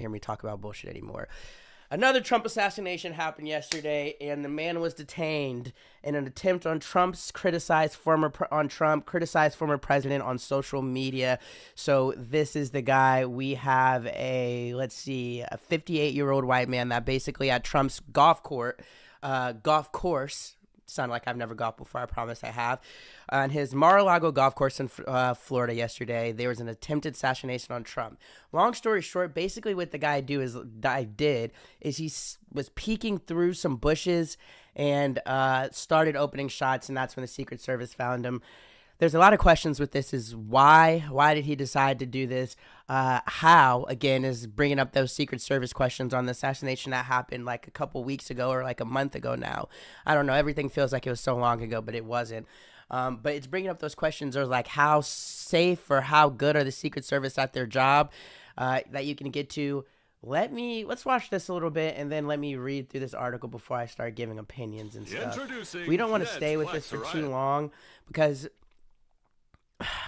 hear me talk about bullshit anymore. Another Trump assassination happened yesterday, and the man was detained in an attempt on criticized former president on social media. So this is the guy. We have a 58-year-old white man that basically at Trump's golf course. Sound like I've never golfed before. I promise I have. On his Mar-a-Lago golf course in Florida yesterday, there was an attempted assassination on Trump. Long story short, basically what the guy did is he was peeking through some bushes and started opening shots, and that's when the Secret Service found him. There's a lot of questions with this. Is why did he decide to do this? How, again, is bringing up those Secret Service questions on the assassination that happened like a couple weeks ago or like a month ago now. I don't know. Everything feels like it was so long ago, but it wasn't. But it's bringing up those questions of like how safe or how good are the Secret Service at their job that you can get to. Let's watch this a little bit, and then let me read through this article before I start giving opinions and stuff. We don't want to stay with this for too long because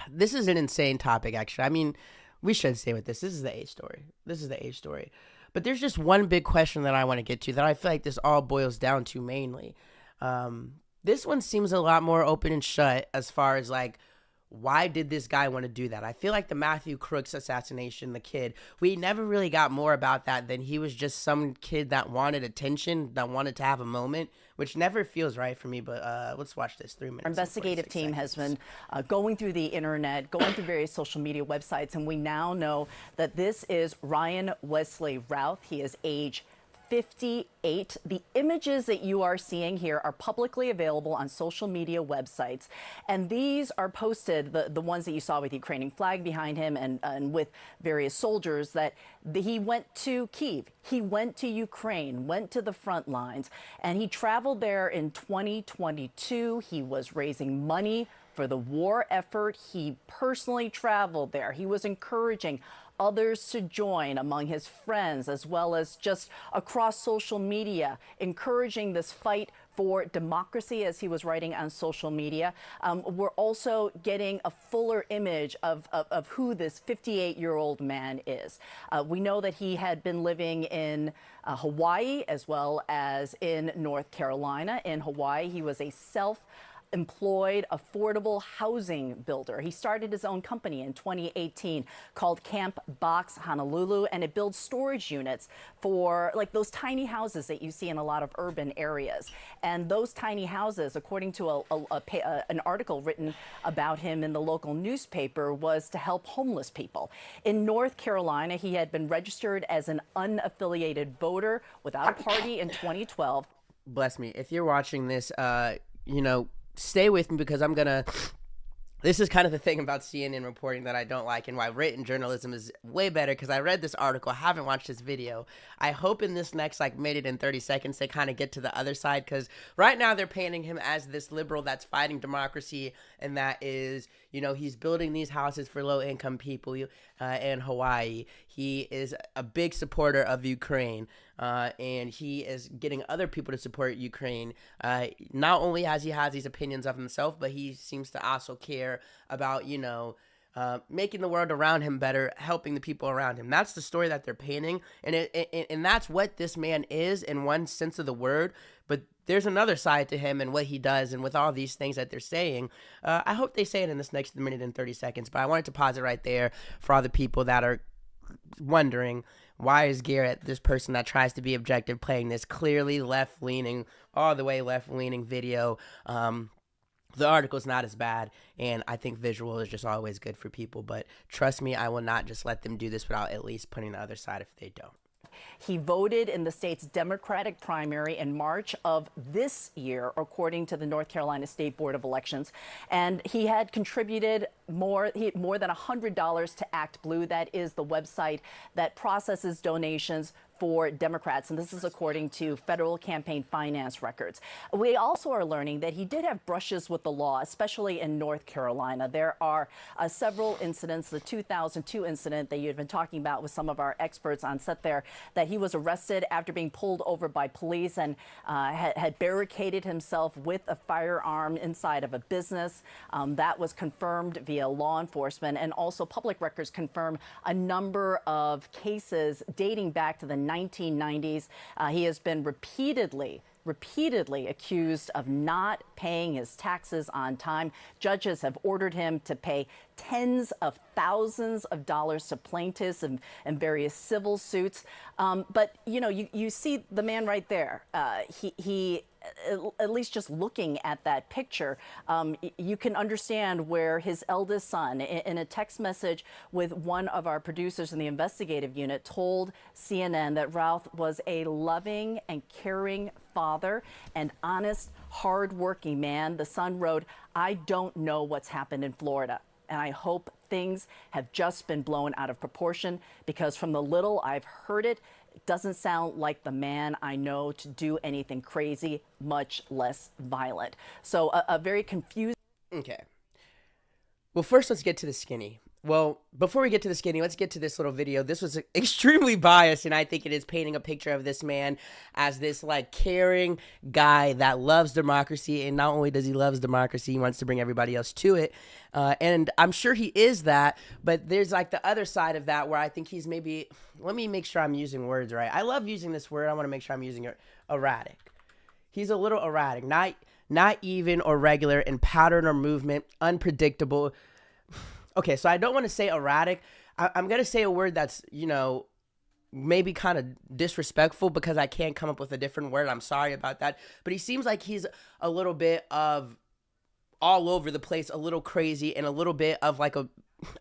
this is an insane topic, actually. I mean, we should stay with this. This is the A story. But there's just one big question that I want to get to that I feel like this all boils down to mainly. This one seems a lot more open and shut as far as like, why did this guy want to do that? I feel like the Matthew Crooks assassination, the kid, we never really got more about that than he was just some kid that wanted attention, that wanted to have a moment, which never feels right for me. But let's watch this. 3 minutes. Our investigative team has been going through the internet, going through various social media websites, and we now know that this is Ryan Wesley Routh. He is age 58. The images that you are seeing here are publicly available on social media websites, and these are posted, the ones that you saw with the Ukrainian flag behind him and with various soldiers, that he went to Kyiv, he went to Ukraine, went to the front lines, and he traveled there in 2022. He was raising money for the war effort. He personally traveled there. He was encouraging others to join among his friends, as well as just across social media, encouraging this fight for democracy, as he was writing on social media. We're also getting a fuller image of who this 58-year-old man is. We know that he had been living in Hawaii as well as in North Carolina. In Hawaii, he was a self-employed, affordable housing builder. He started his own company in 2018 called Camp Box Honolulu, and it builds storage units for like those tiny houses that you see in a lot of urban areas. And those tiny houses, according to an article written about him in the local newspaper, was to help homeless people. In North Carolina, he had been registered as an unaffiliated voter without a party in 2012. Bless me. If you're watching this, stay with me because this is kind of the thing about CNN reporting that I don't like, and why written journalism is way better, because I read this article, I haven't watched this video. I hope in this next minute and 30 seconds they kind of get to the other side, because right now they're painting him as this liberal that's fighting democracy, and that is, he's building these houses for low-income people in Hawaii. He is a big supporter of Ukraine, and he is getting other people to support Ukraine. Not only has he these opinions of himself, but he seems to also care about, making the world around him better, helping the people around him. That's the story that they're painting, and that's what this man is in one sense of the word. But there's another side to him and what he does, and with all these things that they're saying. I hope they say it in this next minute and 30 seconds, but I wanted to pause it right there for all the people that are wondering, why is Garrett, this person that tries to be objective, playing this clearly left-leaning, all the way left-leaning video? The article's not as bad, and I think visual is just always good for people. But trust me, I will not just let them do this without at least putting the other side if they don't. He voted in the state's Democratic primary in March of this year, according to the North Carolina State Board of Elections. And he had contributed more than $100 to Act Blue. That is the website that processes donations for Democrats, and this is according to federal campaign finance records. We also are learning that he did have brushes with the law, especially in North Carolina. There are several incidents, the 2002 incident that you've been talking about with some of our experts on set there, that he was arrested after being pulled over by police and had barricaded himself with a firearm inside of a business. That was confirmed via law enforcement, and also public records confirm a number of cases dating back to the 1990s. He has been repeatedly accused of not paying his taxes on time. Judges have ordered him to pay tens of thousands of dollars to plaintiffs in various civil suits. But, you know, you see the man right there. He at least just looking at that picture, you can understand where his eldest son, in a text message with one of our producers in the investigative unit, told CNN that Ralph was a loving and caring father, an honest, hardworking man. The son wrote, "I don't know what's happened in Florida, and I hope things have just been blown out of proportion, because from the little I've heard it doesn't sound like the man I know to do anything crazy, much less violent." So a very confusing. Okay. Well, first let's get to the skinny. Well, before we get to the skinny, let's get to this little video. This was extremely biased, and I think it is painting a picture of this man as this, like, caring guy that loves democracy, and not only does he love democracy, he wants to bring everybody else to it, and I'm sure he is that, but there's, like, the other side of that where I think he's maybe, let me make sure I'm using words right. I love using this word. I want to make sure I'm using it. Erratic. He's a little erratic, not even or regular in pattern or movement, unpredictable. Okay, so I don't want to say erratic. I'm going to say a word that's, you know, maybe kind of disrespectful because I can't come up with a different word. I'm sorry about that. But he seems like he's a little bit of all over the place, a little crazy, and a little bit of like a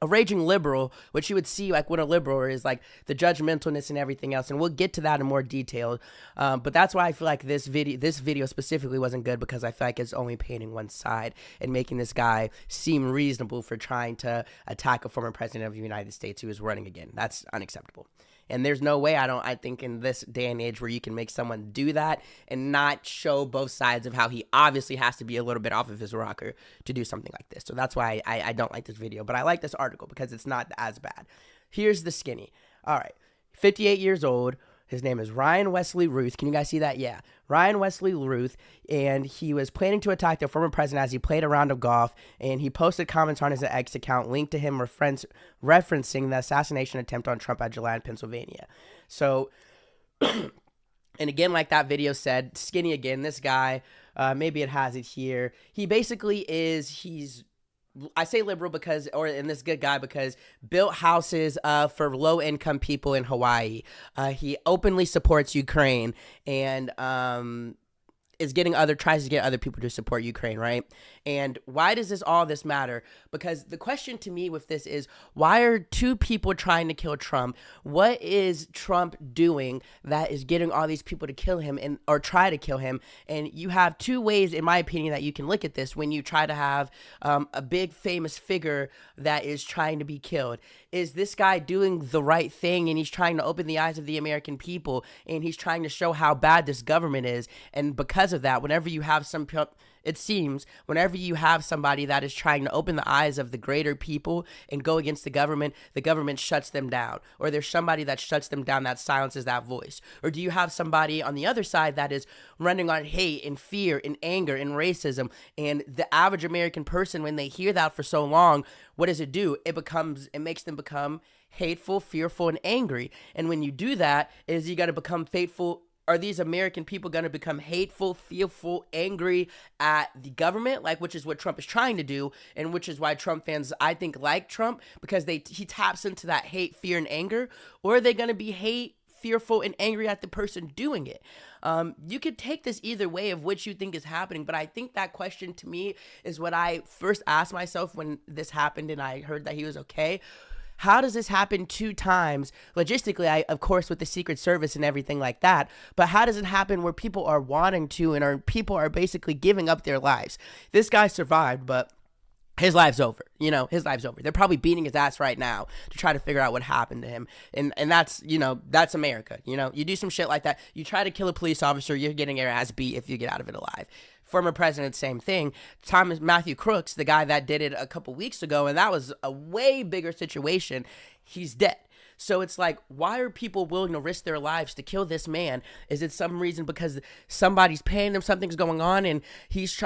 raging liberal, which you would see like what a liberal is, like the judgmentalness and everything else, and we'll get to that in more detail. But that's why I feel like this video specifically wasn't good, because I feel like it's only painting one side and making this guy seem reasonable for trying to attack a former president of the United States who is running again. That's unacceptable. And there's no way, I think in this day and age where you can make someone do that and not show both sides of how he obviously has to be a little bit off of his rocker to do something like this. So that's why I don't like this video, but I like this article because it's not as bad. Here's the skinny. All right, 58 years old. His name is Ryan Wesley Ruth. Can you guys see that? Yeah. Ryan Wesley Ruth. And he was planning to attack the former president as he played a round of golf. And he posted comments on his X account linked to him referencing the assassination attempt on Trump at July in Pennsylvania. So, and again, like that video said, skinny again, this guy, maybe it has it here. He basically I say liberal because, and this good guy because built houses for low-income people in Hawaii. He openly supports Ukraine and tries to get other people to support Ukraine, right? And why does all this matter? Because the question to me with this is, why are two people trying to kill Trump? What is Trump doing that is getting all these people to kill him or try to kill him? And you have two ways, in my opinion, that you can look at this when you try to have a big famous figure that is trying to be killed. Is this guy doing the right thing, and he's trying to open the eyes of the American people, and he's trying to show how bad this government is? And because of that, whenever you have whenever you have somebody that is trying to open the eyes of the greater people and go against the government shuts them down. Or there's somebody that shuts them down, that silences that voice. Or do you have somebody on the other side that is running on hate and fear and anger and racism? And the average American person, when they hear that for so long, what does it do? It makes them become hateful, fearful, and angry. And when you do that, you got to become faithful. Are these American people going to become hateful, fearful, angry at the government, which is what Trump is trying to do, and which is why Trump fans, I think, like Trump, because he taps into that hate, fear, and anger? Or are they going to be fearful, and angry at the person doing it? You could take this either way of which you think is happening, but I think that question to me is what I first asked myself when this happened and I heard that he was okay. How does this happen two times? Logistically, of course, with the Secret Service and everything like that, but how does it happen where people are wanting to and people are basically giving up their lives? This guy survived, but his life's over. His life's over. They're probably beating his ass right now to try to figure out what happened to him. And that's, that's America. You do some shit like that. You try to kill a police officer, you're getting your ass beat if you get out of it alive. Former president, same thing. Matthew Crooks, the guy that did it a couple weeks ago, and that was a way bigger situation. He's dead. So it's like, why are people willing to risk their lives to kill this man? Is it some reason because somebody's paying them, something's going on, and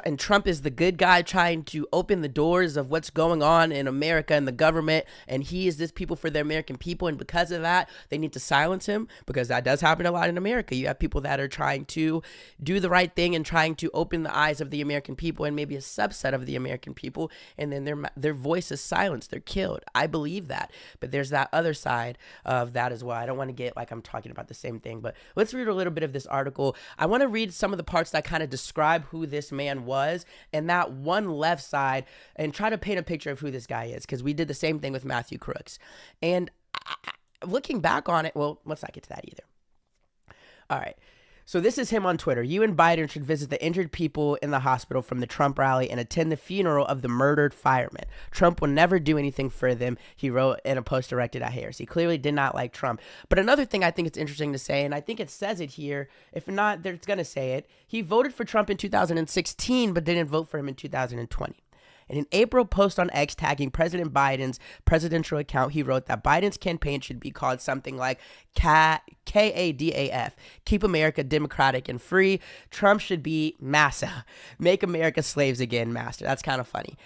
and Trump is the good guy trying to open the doors of what's going on in America and the government, and he is this people for the American people, and because of that, they need to silence him, because that does happen a lot in America. You have people that are trying to do the right thing and trying to open the eyes of the American people and maybe a subset of the American people, and then their voice is silenced. They're killed. I believe that, but there's that other side of that as well. I don't want to get like I'm talking about the same thing, but let's read a little bit of this article. I want to read some of the parts that kind of describe who this man was and that one left side, and try to paint a picture of who this guy is, because we did the same thing with Matthew Crooks. And looking back on it, well, let's not get to that either. All right. So this is him on Twitter. You and Biden should visit the injured people in the hospital from the Trump rally and attend the funeral of the murdered firemen. Trump will never do anything for them, he wrote in a post directed at Harris. He clearly did not like Trump. But another thing I think it's interesting to say, and I think it says it here, if not, they're going to say it, he voted for Trump in 2016, but didn't vote for him in 2020. In an April post on X tagging President Biden's presidential account, he wrote that Biden's campaign should be called something like KADAF, Keep America Democratic and Free. Trump should be MASA, Make America Slaves Again, Master. That's kind of funny.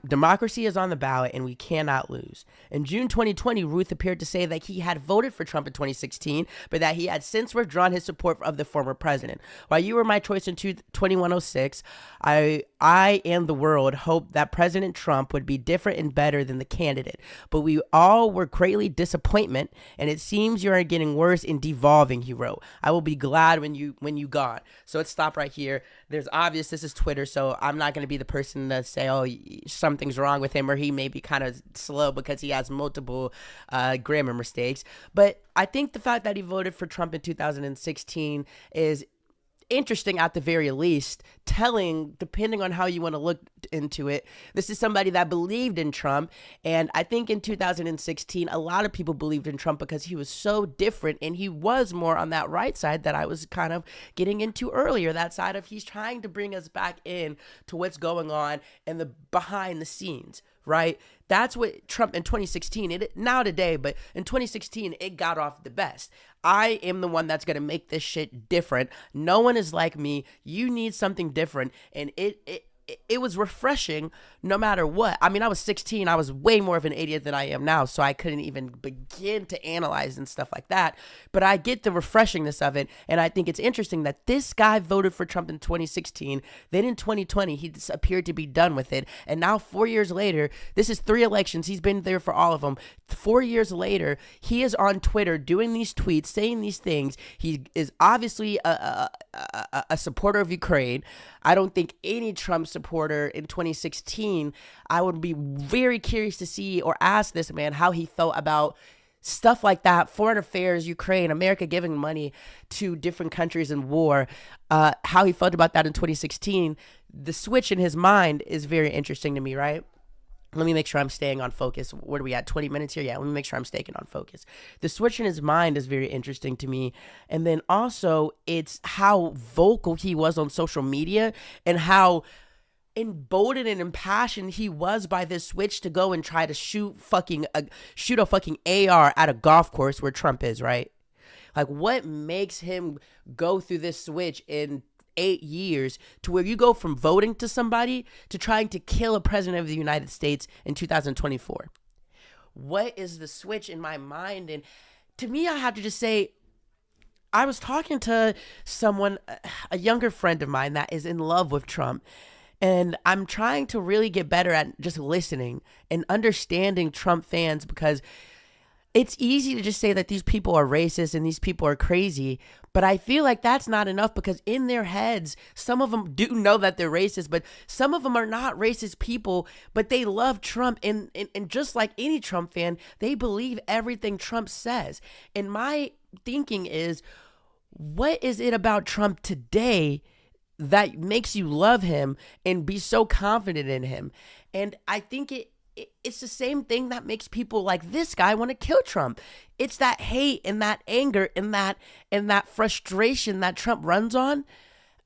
Democracy is on the ballot and we cannot lose. In June 2020, Ruth appeared to say that he had voted for Trump in 2016, but that he had since withdrawn his support of the former president. While you were my choice in 2106, I and the world hoped that President Trump would be different and better than the candidate. But we all were greatly disappointed, and it seems you are getting worse and devolving, he wrote. I will be glad when you gone. So let's stop right here. There's obvious, this is Twitter, so I'm not going to be the person to say, oh, something's wrong with him, or he may be kind of slow because he has multiple grammar mistakes. But I think the fact that he voted for Trump in 2016 is interesting at the very least, telling, depending on how you want to look into it, this is somebody that believed in Trump. And I think in 2016, a lot of people believed in Trump because he was so different, and he was more on that right side that I was kind of getting into earlier, that side of he's trying to bring us back in to what's going on and the behind the scenes, right? That's what Trump in 2016, now today, but in 2016, it got off the best. I am the one that's going to make this shit different. No one is like me. You need something different. And it was refreshing no matter what. I mean, I was 16. I was way more of an idiot than I am now, so I couldn't even begin to analyze and stuff like that. But I get the refreshingness of it, and I think it's interesting that this guy voted for Trump in 2016. Then in 2020, he just appeared to be done with it. And now 4 years later, this is 3 elections. He's been there for all of them. 4 years later, he is on Twitter doing these tweets, saying these things. He is obviously a supporter of Ukraine. I don't think any Trump supporter in 2016, I would be very curious to see or ask this man how he felt about stuff like that, foreign affairs, Ukraine, America giving money to different countries in war, how he felt about that in 2016. The switch in his mind is very interesting to me, right? Let me make sure I'm staying on focus. What are we at, 20 minutes here? Yeah, let me make sure I'm staying on focus. The switch in his mind is very interesting to me. And then also, it's how vocal he was on social media and how emboldened and impassioned he was by this switch to go and try to shoot a fucking AR at a golf course where Trump is, right? Like, what makes him go through this switch in 8 years to where you go from voting to somebody to trying to kill a president of the United States in 2024? What is the switch in my mind? And to me, I have to just say, I was talking to someone, a younger friend of mine that is in love with Trump. And I'm trying to really get better at just listening and understanding Trump fans, because it's easy to just say that these people are racist and these people are crazy, but I feel like that's not enough, because in their heads, some of them do know that they're racist, but some of them are not racist people, but they love Trump, and just like any Trump fan, they believe everything Trump says. And my thinking is, what is it about Trump today that makes you love him and be so confident in him. And I think it's the same thing that makes people like this guy want to kill Trump. It's that hate and that anger and that frustration that Trump runs on.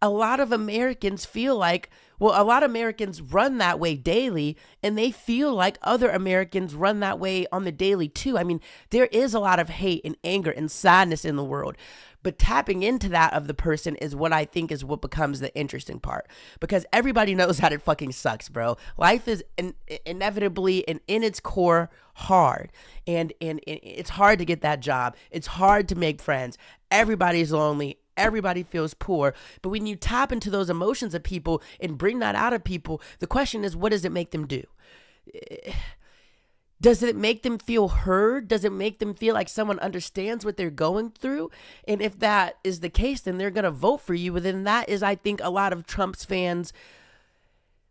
A lot of Americans feel like, well, a lot of Americans run that way daily, and they feel like other Americans run that way on the daily too. I mean, there is a lot of hate and anger and sadness in the world. But tapping into that of the person is what I think is what becomes the interesting part, because everybody knows that it fucking sucks, bro. Life is inevitably and in its core hard, and it's hard to get that job. It's hard to make friends. Everybody's lonely. Everybody feels poor. But when you tap into those emotions of people and bring that out of people, the question is, what does it make them do? Does it make them feel heard? Does it make them feel like someone understands what they're going through? And if that is the case, then they're going to vote for you. And then that is, I think, a lot of Trump's fans'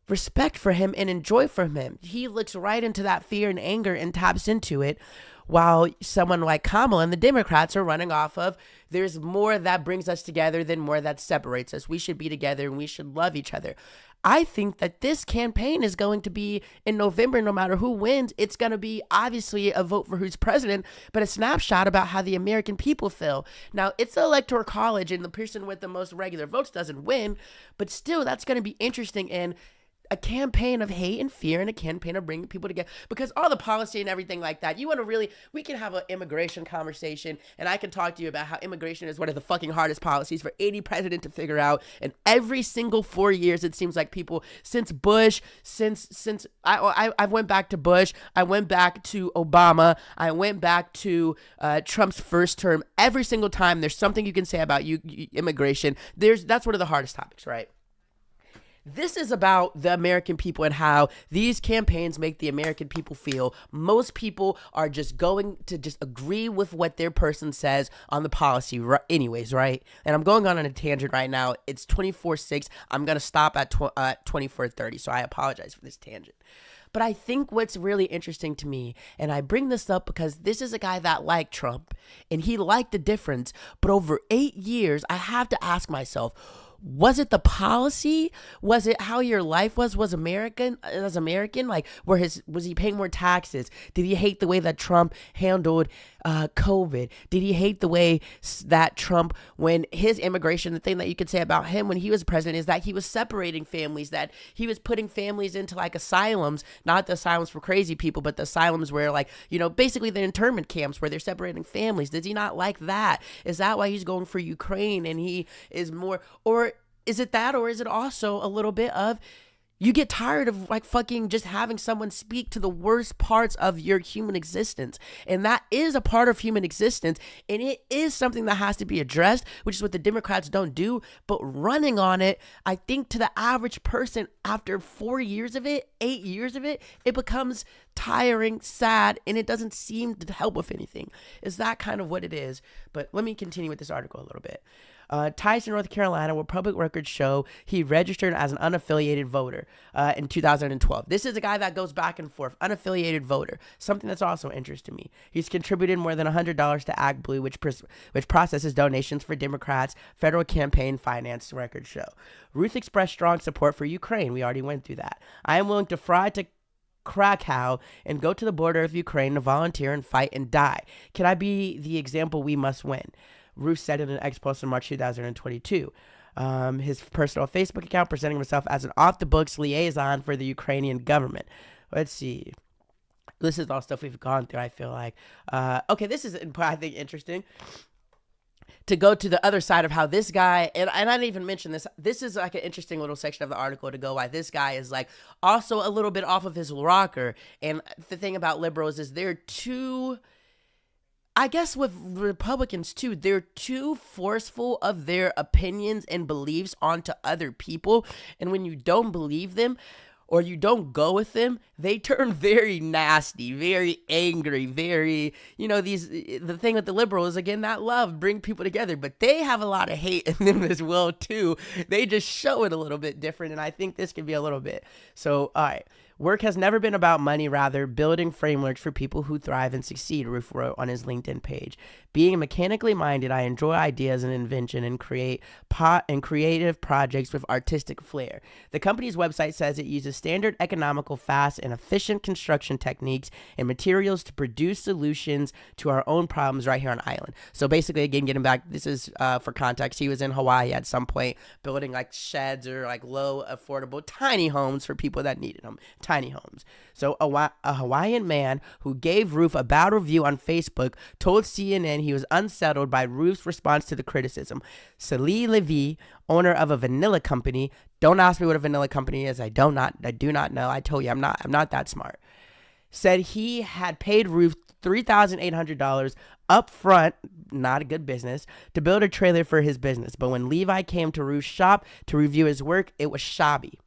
respect for him and enjoy from him. He looks right into that fear and anger and taps into it, while someone like Kamala and the Democrats are running off of, there's more that brings us together than more that separates us. We should be together and we should love each other. I think that this campaign is going to be in November, no matter who wins. It's going to be obviously a vote for who's president, but a snapshot about how the American people feel. Now, it's the electoral college, and the person with the most regular votes doesn't win, but still, that's going to be interesting. And a campaign of hate and fear and a campaign of bringing people together, because all the policy and everything like that, you want to really, we can have an immigration conversation, and I can talk to you about how immigration is one of the fucking hardest policies for any president to figure out. And every single 4 years, it seems like people, since Bush, since I went back to Bush, I went back to Obama, I went back to Trump's first term, every single time there's something you can say about immigration. That's one of the hardest topics, right? This is about the American people and how these campaigns make the American people feel. Most people are just going to just agree with what their person says on the policy anyways, right? And I'm going on a tangent right now. It's 24:06. I'm going to stop at 24:30, so I apologize for this tangent. But I think what's really interesting to me, and I bring this up because this is a guy that liked Trump, and he liked the difference, but over 8 years, I have to ask myself, was it the policy? Was it how your life was American? Like, was he paying more taxes? Did he hate the way that Trump handled COVID? Did he hate the way that Trump, when his immigration, the thing that you could say about him when he was president is that he was separating families, that he was putting families into like asylums, not the asylums for crazy people, but the asylums where, like, you know, basically the internment camps where they're separating families. Does he not like that? Is that why he's going for Ukraine and he is more, or is it that, or is it also a little bit of you get tired of like fucking just having someone speak to the worst parts of your human existence? And that is a part of human existence, and it is something that has to be addressed, which is what the Democrats don't do. But running on it, I think to the average person, after 4 years of it, 8 years of it, it becomes tiring, sad, and it doesn't seem to help with anything. Is that kind of what it is? But let me continue with this article a little bit. Ties to North Carolina, where public records show he registered as an unaffiliated voter in 2012. This is a guy that goes back and forth, unaffiliated voter, something that's also interesting to me. He's contributed more than $100 to Act Blue, which processes donations for Democrats' federal campaign finance, records show. Ruth expressed strong support for Ukraine. We already went through that. I am willing to fly to Krakow and go to the border of Ukraine to volunteer and fight and die. Can I be the example we must win? Ruth said in an ex post in March 2022. His personal Facebook account presenting himself as an off-the-books liaison for the Ukrainian government. Let's see. This is all stuff we've gone through, I feel like. Okay, this is, I think, interesting. To go to the other side of how this guy, and I didn't even mention this, this is like an interesting little section of the article to go why this guy is like also a little bit off of his rocker. And the thing about liberals is they're too, I guess with Republicans too, they're too forceful of their opinions and beliefs onto other people. And when you don't believe them or you don't go with them, they turn very nasty, very angry, very, you know, the thing with the liberals, again, that love, bring people together, but they have a lot of hate in them as well too. They just show it a little bit different. And I think this could be a little bit. So, all right. Work has never been about money, rather building frameworks for people who thrive and succeed, Roof wrote on his LinkedIn page. Being mechanically minded, I enjoy ideas and invention and creative projects with artistic flair. The company's website says it uses standard, economical, fast, and efficient construction techniques and materials to produce solutions to our own problems right here on island. So basically, again, getting back, this is for context. He was in Hawaii at some point building like sheds or like low, affordable, tiny homes for people that needed them. Tiny homes. So a Hawaiian man who gave Roof a bad review on Facebook told CNN he was unsettled by Roof's response to the criticism. Salih Levy, owner of a vanilla company, don't ask me what a vanilla company is. I do not know. I told you I'm not that smart. Said he had paid Roof $3,800 up front, not a good business, to build a trailer for his business. But when Levi came to Roof's shop to review his work, it was shoddy.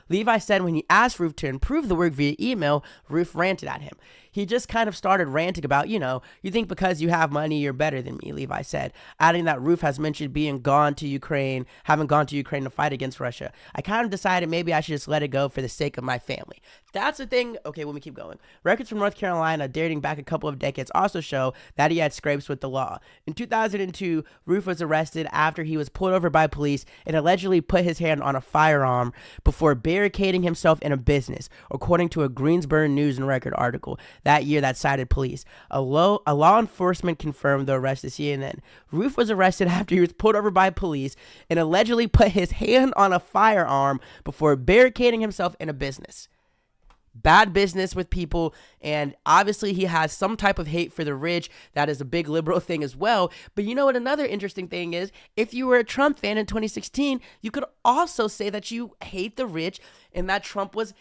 Levi said when he asked Roof to improve the work via email, Roof ranted at him. He just kind of started ranting about, you think because you have money, you're better than me, Levi said, adding that Roof has mentioned having gone to Ukraine to fight against Russia. I kind of decided maybe I should just let it go for the sake of my family. That's the thing. Okay, let me keep going. Records from North Carolina dating back a couple of decades also show that he had scrapes with the law. In 2002, Roof was arrested after he was pulled over by police and allegedly put his hand on a firearm before barricading himself in a business, according to a Greensboro News and Record article that year that cited police. A law enforcement confirmed the arrest to CNN. Roof was arrested after he was pulled over by police and allegedly put his hand on a firearm before barricading himself in a business. Bad business with people, and obviously he has some type of hate for the rich. That is a big liberal thing as well. But you know what another interesting thing is? If you were a Trump fan in 2016, you could also say that you hate the rich and that Trump was...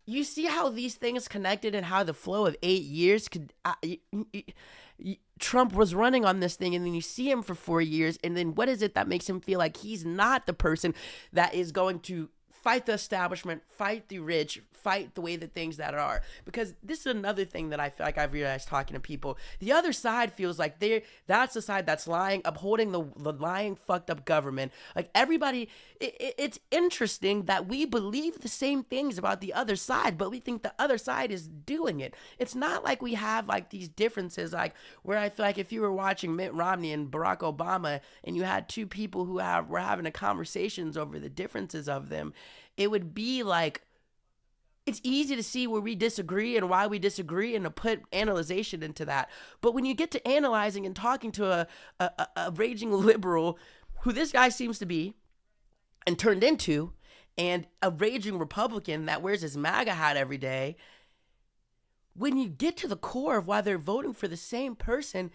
You see how these things connected and how the flow of 8 years could... Trump was running on this thing, and then you see him for 4 years, and then what is it that makes him feel like he's not the person that is going to fight the establishment, fight the rich, fight the way that things that are? Because this is another thing that I feel like I've realized talking to people. The other side feels like that's the side that's lying, upholding the lying, fucked up government. Like everybody, it's interesting that we believe the same things about the other side, but we think the other side is doing it. It's not like we have like these differences, like where I feel like if you were watching Mitt Romney and Barack Obama and you had two people who were having a conversations over the differences of them, it would be like, it's easy to see where we disagree and why we disagree and to put analyzation into that. But when you get to analyzing and talking to a raging liberal, who this guy seems to be and turned into, and a raging Republican that wears his MAGA hat every day, when you get to the core of why they're voting for the same person,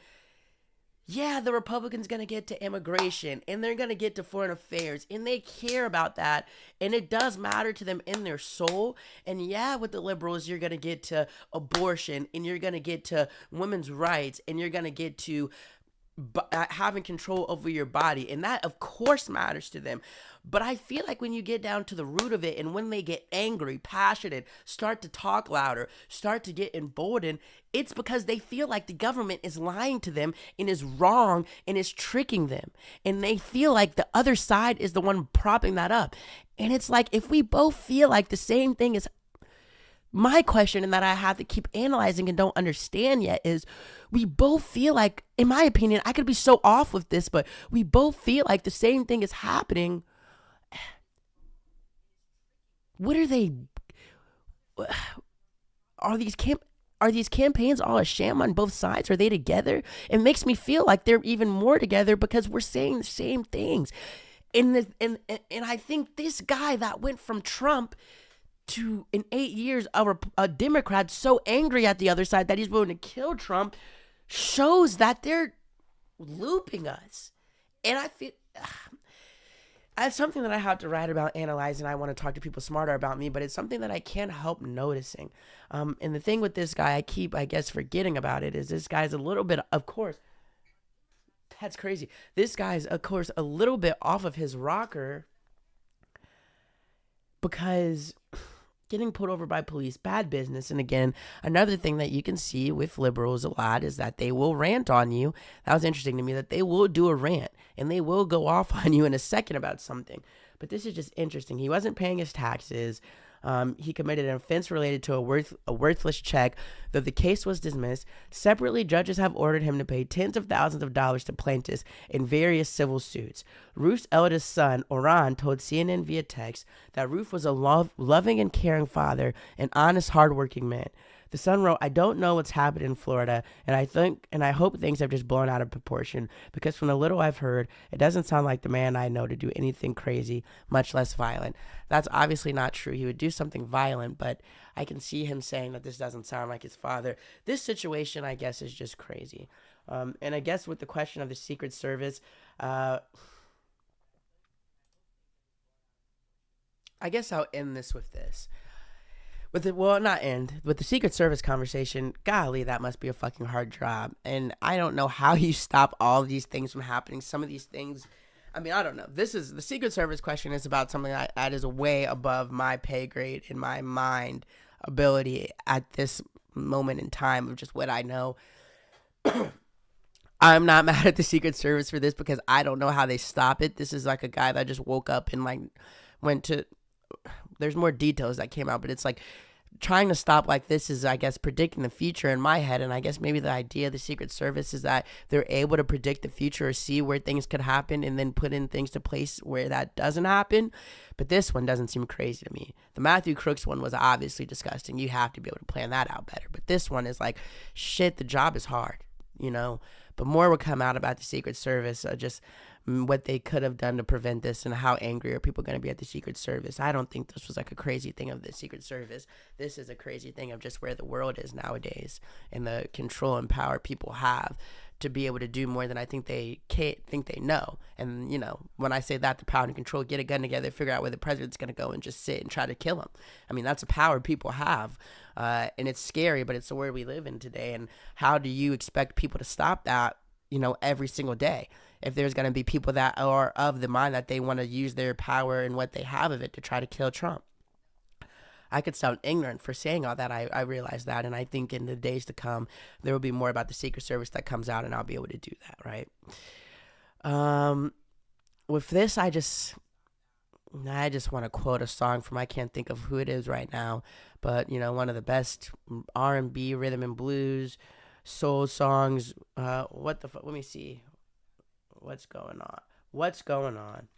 yeah, the Republicans going to get to immigration and they're going to get to foreign affairs and they care about that and it does matter to them in their soul. And yeah, with the liberals, you're going to get to abortion and you're going to get to women's rights and you're going to get to having control over your body. And that, of course, matters to them. But I feel like when you get down to the root of it and when they get angry, passionate, start to talk louder, start to get emboldened, it's because they feel like the government is lying to them and is wrong and is tricking them. And they feel like the other side is the one propping that up. And it's like, if we both feel like the same thing is... My question, and that I have to keep analyzing and don't understand yet, is we both feel like, in my opinion, I could be so off with this, but we both feel like the same thing is happening. What are they? Are these campaigns all a sham on both sides? Are they together? It makes me feel like they're even more together because we're saying the same things. And I think this guy that went from Trump to, in 8 years, a Democrat so angry at the other side that he's willing to kill Trump shows that they're looping us. And I feel... It's something that I have to write about, analyze, and I want to talk to people smarter about me, but it's something that I can't help noticing. And the thing with this guy, I keep, I guess, forgetting about it, is this guy's a little bit, of course, that's crazy. This guy's, of course, a little bit off of his rocker because getting pulled over by police, bad business. And again, another thing that you can see with liberals a lot is that they will rant on you. That was interesting to me, that they will do a rant and they will go off on you in a second about something. But this is just interesting. He wasn't paying his taxes. He committed an offense related to a worthless check, though the case was dismissed. Separately, judges have ordered him to pay tens of thousands of dollars to plaintiffs in various civil suits. Ruth's eldest son, Oran, told CNN via text that Ruth was a loving and caring father, an honest, hardworking man. The Sun wrote, "I don't know what's happened in Florida, and I hope things have just blown out of proportion, because from the little I've heard, it doesn't sound like the man I know to do anything crazy, much less violent." That's obviously not true. He would do something violent, but I can see him saying that this doesn't sound like his father. This situation, I guess, is just crazy. And I guess with the question of the Secret Service, I guess I'll end this with this. Not end with the Secret Service conversation. Golly, that must be a fucking hard job, and I don't know how you stop all of these things from happening. Some of these things, I mean, I don't know. This is the Secret Service question is about something that is way above my pay grade in my mind ability at this moment in time of just what I know. I'm not mad at the Secret Service for this because I don't know how they stop it. This is like a guy that just woke up and like went to. There's more details that came out, but it's like trying to stop like this is, I guess, predicting the future in my head. And I guess maybe the idea of the Secret Service is that they're able to predict the future or see where things could happen and then put in things to place where that doesn't happen. But this one doesn't seem crazy to me. The Matthew Crooks one was obviously disgusting. You have to be able to plan that out better. But this one is like, shit, the job is hard, you know? But more will come out about the Secret Service, just what they could have done to prevent this and how angry are people going to be at the Secret Service. I don't think this was like a crazy thing of the Secret Service. This is a crazy thing of just where the world is nowadays and the control and power people have to be able to do more than I think they know. And, you know, when I say that, the power and control, get a gun together, figure out where the president's going to go and just sit and try to kill him. I mean, that's a power people have. And it's scary, but it's the world we live in today. And how do you expect people to stop that, you know, every single day? If there's going to be people that are of the mind that they want to use their power and what they have of it to try to kill Trump. I could sound ignorant for saying all that. I realize that. And I think in the days to come, there will be more about the Secret Service that comes out and I'll be able to do that, right? With this, I just want to quote a song from, I can't think of who it is right now, but, you know, one of the best R&B, rhythm and blues, soul songs. What the fuck? Let me see. What's going on?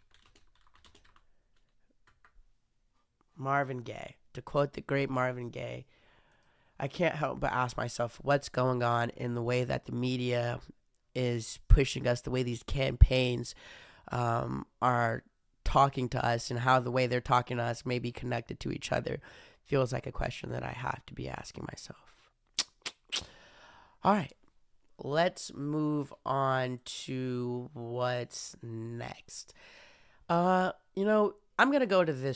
Marvin Gaye. To quote the great Marvin Gaye, I can't help but ask myself what's going on in the way that the media is pushing us, the way these campaigns are talking to us, and how the way they're talking to us may be connected to each other. Feels like a question that I have to be asking myself. All right. Let's move on to what's next. You know, I'm going to go to this